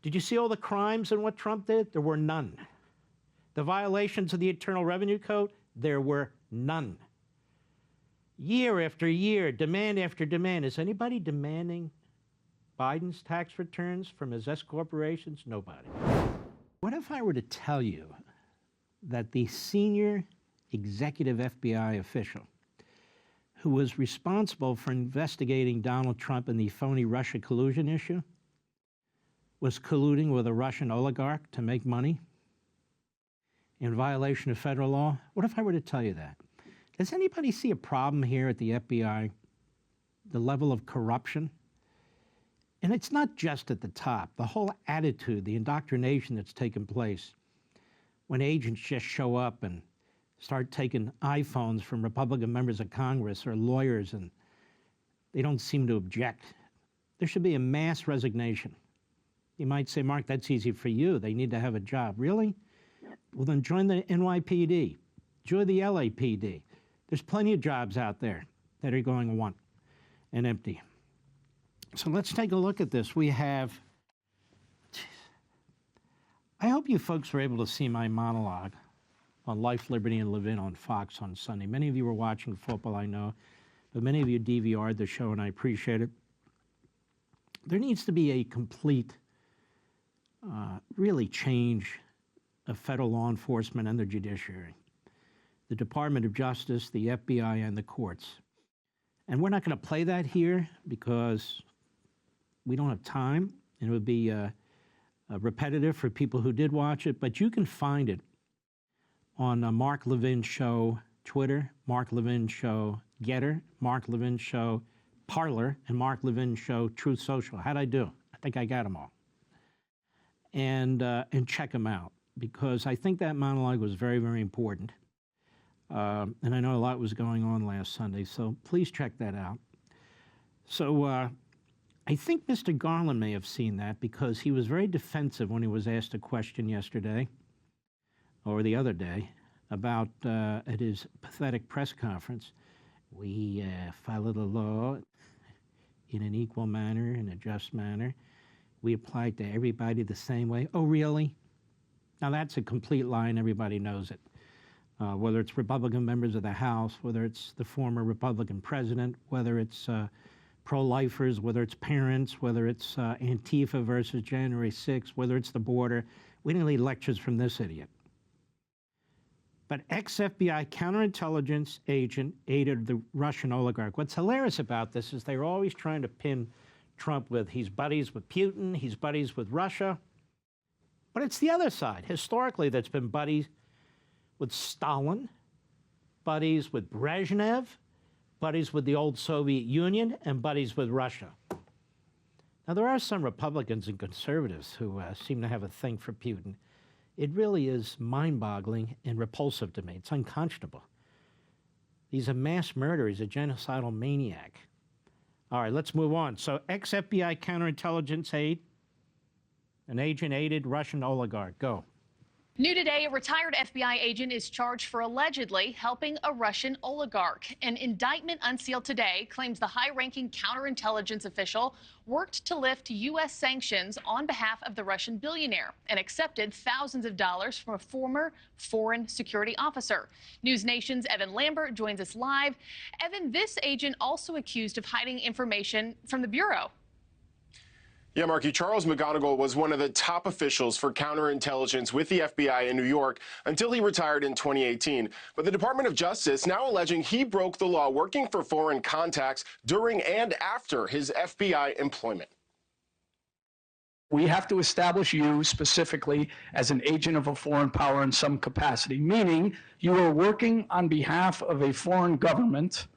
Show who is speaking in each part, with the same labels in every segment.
Speaker 1: Did you see all the crimes and what Trump did? There were none. The violations of the Internal Revenue Code? There were none. Year after year, demand after demand. Is anybody demanding Biden's tax returns from his S corporations? Nobody. What if I were to tell you that the senior executive FBI official who was responsible for investigating Donald Trump and the phony Russia collusion issue was colluding with a Russian oligarch to make money in violation of federal law? What if I were to tell you that? Does anybody see a problem here at the FBI, the level of corruption? And it's not just at the top. The whole attitude, the indoctrination that's taken place when agents just show up and start taking iPhones from Republican members of Congress or lawyers and they don't seem to object. There should be a mass resignation. You might say, Mark, that's easy for you. They need to have a job. Really? Well, then join the NYPD. Join the LAPD. There's plenty of jobs out there that are going want and empty. So let's take a look at this. We have, I hope you folks were able to see my monologue on Life, Liberty, and Levin on Fox on Sunday. Many of you were watching football, I know, but many of you DVR'd the show, and I appreciate it. There needs to be a complete, really change of federal law enforcement and the judiciary, the Department of Justice, the FBI, and the courts. And we're not going to play that here because we don't have time, and it would be repetitive for people who did watch it, but you can find it on Mark Levin Show Twitter, Mark Levin Show Getter, Mark Levin Show Parler, and Mark Levin Show Truth Social. How'd I do? I think I got them all. And check them out, because I think that monologue was very, very important. And I know a lot was going on last Sunday, so please check that out. So I think Mr. Garland may have seen that because he was very defensive when he was asked a question yesterday or the other day about at his pathetic press conference. We follow the law in an equal manner, in a just manner. We apply it to everybody the same way. Oh, really? Now that's a complete lie and everybody knows it. Whether it's Republican members of the House, whether it's the former Republican president, whether it's pro-lifers, whether it's parents, whether it's Antifa versus January 6th, whether it's the border. We didn't need lectures from this idiot. But ex-FBI counterintelligence agent aided the Russian oligarch. What's hilarious about this is they're always trying to pin Trump with he's buddies with Putin, he's buddies with Russia. But it's the other side, historically, that's been buddies with Stalin, buddies with Brezhnev, buddies with the old Soviet Union, and buddies with Russia. Now, there are some Republicans and conservatives who seem to have a thing for Putin. It really is mind-boggling and repulsive to me. It's unconscionable. He's a mass murderer. He's a genocidal maniac. All right, let's move on. So, ex-FBI counterintelligence aide, an agent aided Russian oligarch. Go.
Speaker 2: New today, a retired FBI agent is charged for allegedly helping a Russian oligarch. An indictment unsealed today claims the high-ranking counterintelligence official worked to lift U.S. sanctions on behalf of the Russian billionaire and accepted thousands of dollars from a former foreign security officer. News Nation's Evan Lambert joins us live. Evan, this agent also accused of hiding information from the Bureau.
Speaker 3: Yeah, Marky, Charles McGonagall was one of the top officials for counterintelligence with the FBI in New York until he retired in 2018. But the Department of Justice now alleging he broke the law working for foreign contacts during and after his FBI employment.
Speaker 4: We have to establish you specifically as an agent of a foreign power in some capacity, meaning you are working on behalf of a foreign government,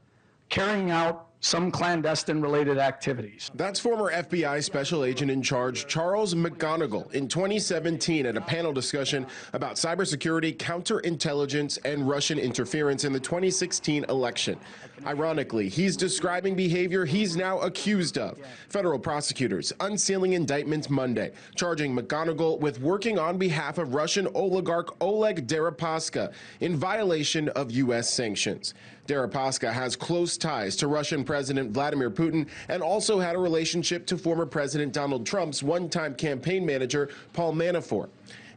Speaker 4: carrying out some clandestine related activities.
Speaker 3: That's former FBI Special Agent in Charge Charles McGonagall in 2017 at a panel discussion about cybersecurity, counterintelligence, and Russian interference in the 2016 election. Ironically, he's describing behavior he's now accused of. Federal prosecutors unsealing indictments Monday, charging McGonagall with working on behalf of Russian oligarch Oleg Deripaska in violation of U.S. sanctions. Deripaska has close ties to Russian President Vladimir Putin and also had a relationship to former President Donald Trump's one-time campaign manager, Paul Manafort.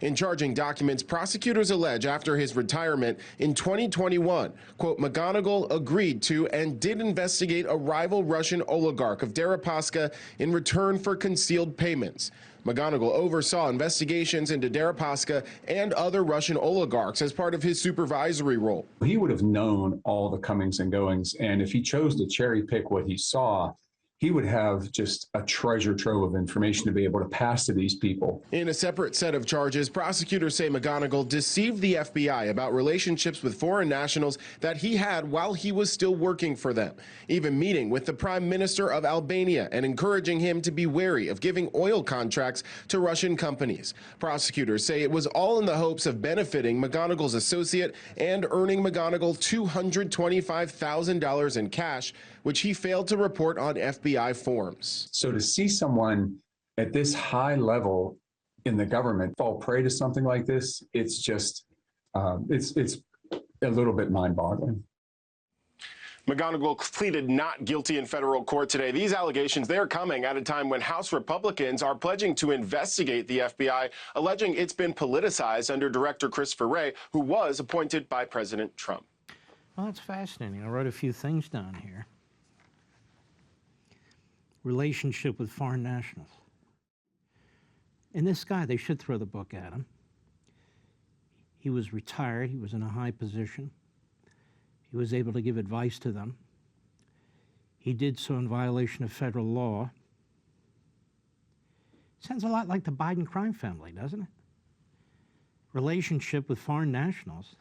Speaker 3: In charging documents, prosecutors allege after his retirement in 2021, quote, McGonagall agreed to and did investigate a rival Russian oligarch of Deripaska in return for concealed payments. McGonagall oversaw investigations into Deripaska and other Russian oligarchs as part of his supervisory role.
Speaker 5: He would have known all the comings and goings, and if he chose to cherry pick what he saw, he would have just a treasure trove of information to be able to pass to these people.
Speaker 3: In a separate set of charges, prosecutors say McGonagall deceived the FBI about relationships with foreign nationals that he had while he was still working for them, even meeting with the Prime Minister of Albania and encouraging him to be wary of giving oil contracts to Russian companies. Prosecutors say it was all in the hopes of benefiting McGonagall's associate and earning McGonagall $225,000 in cash, which he failed to report on FBI forms.
Speaker 5: So to see someone at this high level in the government fall prey to something like this, it's just, it's a little bit mind-boggling.
Speaker 3: McGonagall pleaded not guilty in federal court today. These allegations, they're coming at a time when House Republicans are pledging to investigate the FBI, alleging it's been politicized under Director Christopher Wray, who was appointed by President Trump.
Speaker 1: Well, that's fascinating. I wrote a few things down here. Relationship with foreign nationals. And this guy, they should throw the book at him. He was retired. He was in a high position. He was able to give advice to them. He did so in violation of federal law. Sounds a lot like the Biden crime family, doesn't it? Relationship with foreign nationals.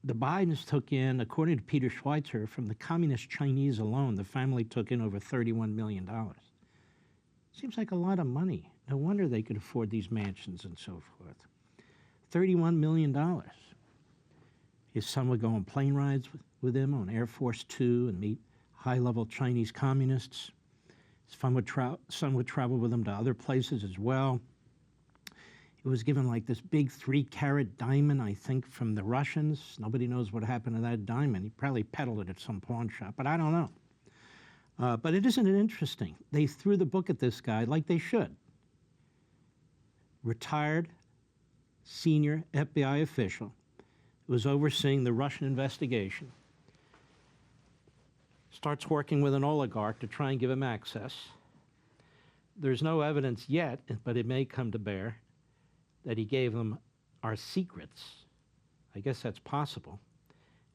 Speaker 1: The Bidens took in, according to Peter Schweitzer, from the communist Chinese alone, the family took in over $31 million. Seems like a lot of money. No wonder they could afford these mansions and so forth. $31 million. His son would go on plane rides with him on Air Force Two and meet high-level Chinese communists. His son would travel with him to other places as well. He was given like this big 3-carat diamond, I think, from the Russians. Nobody knows what happened to that diamond. He probably peddled it at some pawn shop, but I don't know. But isn't it interesting? They threw the book at this guy like they should. Retired senior FBI official who was overseeing the Russian investigation. Starts working with an oligarch to try and give him access. There's no evidence yet, but it may come to bear, that he gave them our secrets. I guess that's possible.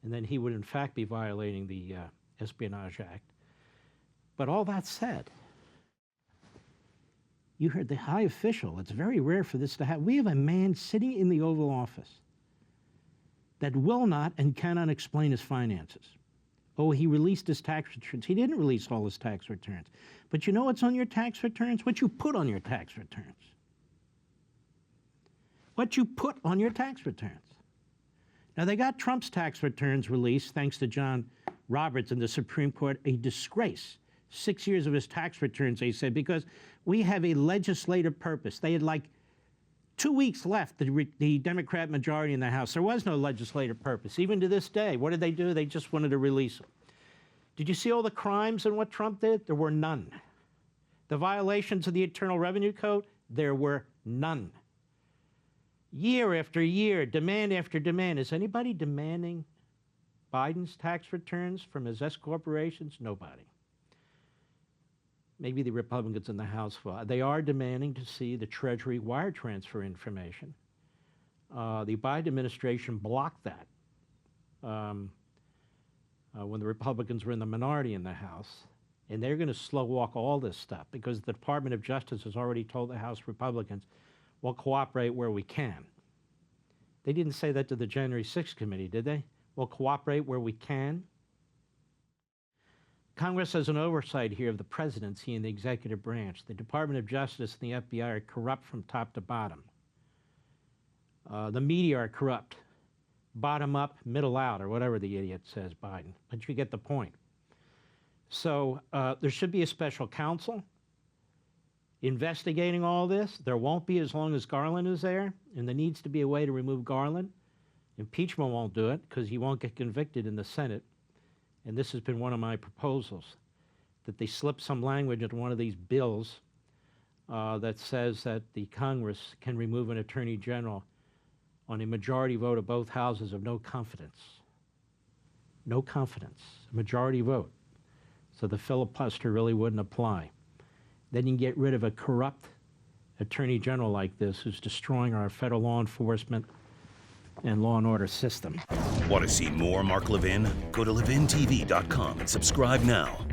Speaker 1: And then he would in fact be violating the Espionage Act. But all that said, you heard the high official. It's very rare for this to happen. We have a man sitting in the Oval Office that will not and cannot explain his finances. Oh, he released his tax returns. He didn't release all his tax returns. But you know what's on your tax returns? What you put on your tax returns. What you put on your tax returns. Now, they got Trump's tax returns released, thanks to John Roberts in the Supreme Court, a disgrace. 6 years of his tax returns, they said, because we have a legislative purpose. They had like 2 weeks left, the Democrat majority in the House. There was no legislative purpose. Even to this day, what did they do? They just wanted to release them. Did you see all the crimes and what Trump did? There were none. The violations of the Internal Revenue Code? There were none. Year after year, demand after demand. Is anybody demanding Biden's tax returns from his S corporations? Nobody. Maybe the Republicans in the House will. They are demanding to see the Treasury wire transfer information. The Biden administration blocked that when the Republicans were in the minority in the House. And they're going to slow walk all this stuff because the Department of Justice has already told the House Republicans, we'll cooperate where we can. They didn't say that to the January 6th committee, did they? We'll cooperate where we can. Congress has an oversight here of the presidency and the executive branch. The Department of Justice and the FBI are corrupt from top to bottom. The media are corrupt. Bottom up, middle out, or whatever the idiot says, Biden. But you get the point. So there should be a special counsel investigating all this. There won't be as long as Garland is there, and there needs to be a way to remove Garland. Impeachment won't do it because he won't get convicted in the Senate. And this has been one of my proposals, that they slip some language into one of these bills that says that the Congress can remove an attorney general on a majority vote of both houses of no confidence. No confidence, a majority vote. So the filibuster really wouldn't apply. Then you can get rid of a corrupt attorney general like this who's destroying our federal law enforcement and law and order system.
Speaker 6: Want to see more Mark Levin? Go to levintv.com and subscribe now.